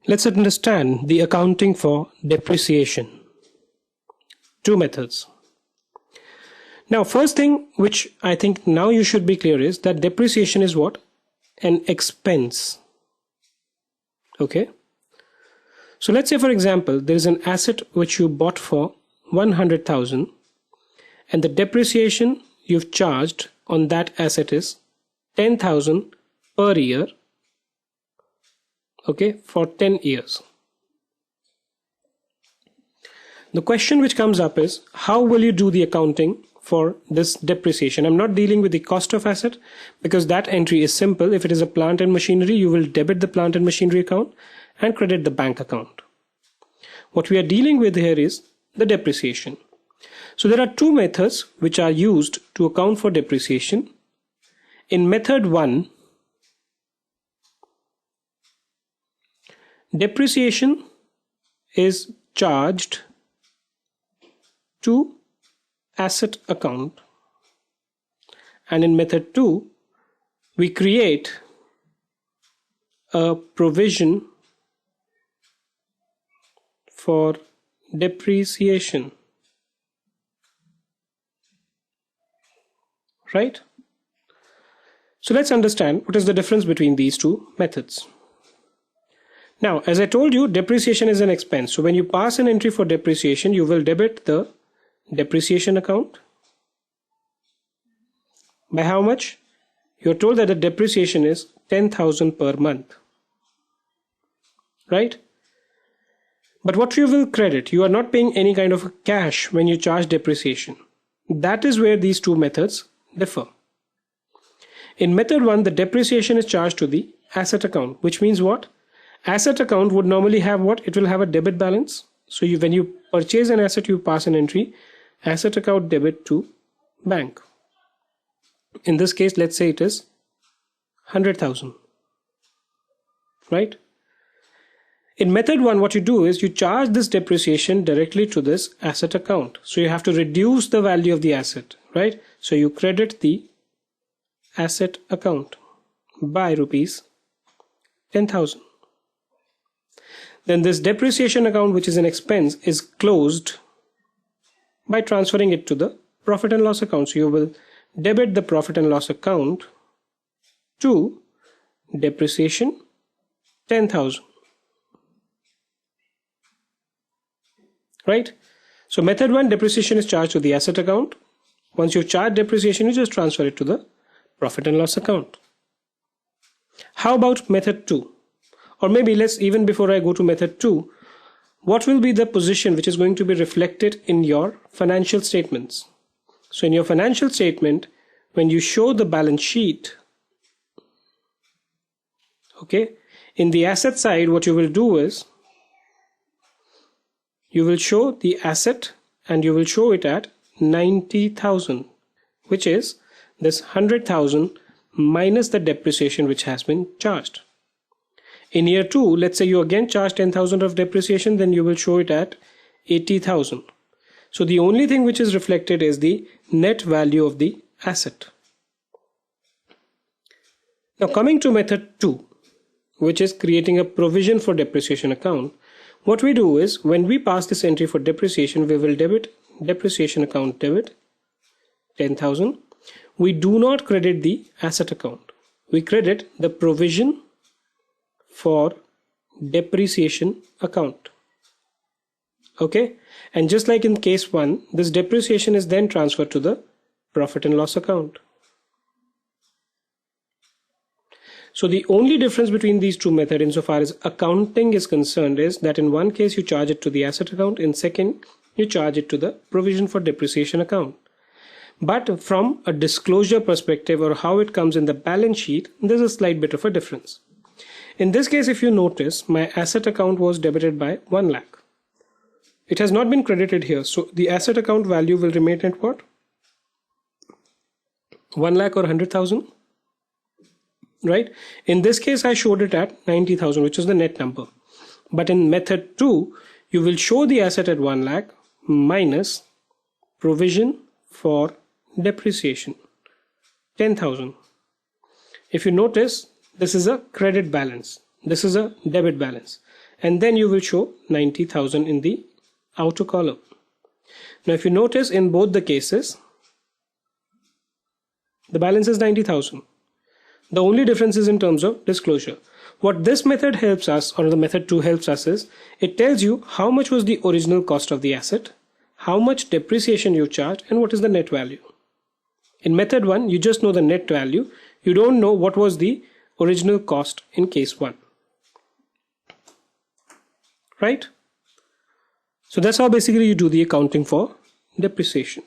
Let's understand the accounting for depreciation. Two methods. Now, first thing which I think now you should be clear is that depreciation is what? An expense. Okay. So let's say, for example, there is an asset which you bought for 100,000 and the depreciation you've charged on that asset is 10,000 per year. Okay, for 10 years. The question which comes up is, how will you do the accounting for this depreciation? I'm not dealing with the cost of asset because that entry is simple. If it is a plant and machinery, you will debit the plant and machinery account and credit the bank account. What we are dealing with here is the depreciation. So there are two methods which are used to account for depreciation. In method 1, depreciation is charged to asset account, and in method 2 we create a provision for depreciation, right? So let's understand what is the difference between these two methods. Now, as I told you, depreciation is an expense. So when you pass an entry for depreciation, you will debit the depreciation account. By how much? You're told that the depreciation is 10,000 per month, right? But what you will credit, you are not paying any kind of cash when you charge depreciation. That is where these two methods differ. In method 1, the depreciation is charged to the asset account, which means what? Asset account would normally have what? It will have a debit balance. So when you purchase an asset, you pass an entry, asset account debit to bank. In this case, let's say it is 100,000, right? In method 1, what you do is you charge this depreciation directly to this asset account. So you have to reduce the value of the asset, right? So you credit the asset account by rupees 10,000. Then this depreciation account, which is an expense, is closed by transferring it to the profit and loss account. So you will debit the profit and loss account to depreciation 10,000. Right? So method 1, depreciation is charged to the asset account. Once you charge depreciation, you just transfer it to the profit and loss account. How about method 2? Or maybe let's, even before I go to method 2, what will be the position which is going to be reflected in your financial statements? So in your financial statement, when you show the balance sheet, okay, in the asset side, what you will do is you will show the asset and you will show it at 90,000, which is this 100,000 minus the depreciation which has been charged. In year 2, let's say you again charge 10,000 of depreciation, then you will show it at 80,000. So the only thing which is reflected is the net value of the asset. Now coming to method 2, which is creating a provision for depreciation account, what we do is when we pass this entry for depreciation, we will debit depreciation account debit 10,000. We do not credit the asset account. We credit the provision for depreciation account. Okay, and just like in case 1, this depreciation is then transferred to the profit and loss account. So the only difference between these two methods insofar as accounting is concerned is that in one case you charge it to the asset account, in second you charge it to the provision for depreciation account. But from a disclosure perspective or how it comes in the balance sheet, there's a slight bit of a difference. In this case, if you notice, my asset account was debited by 1 lakh. It has not been credited here. So the asset account value will remain at what? 1 lakh or 100,000, right? In this case, I showed it at 90,000, which is the net number. But in method 2, you will show the asset at 1 lakh minus provision for depreciation 10,000. If you notice, this is a credit balance, this is a debit balance, and then you will show 90,000 in the outer column. Now if you notice, in both the cases the balance is 90,000. The only difference is in terms of disclosure. What this method helps us, or the method 2 helps us, is it tells you how much was the original cost of the asset, how much depreciation you charge, and what is the net value. In method 1 you just know the net value, you don't know what was the original cost in case 1. Right? So that's how basically you do the accounting for depreciation.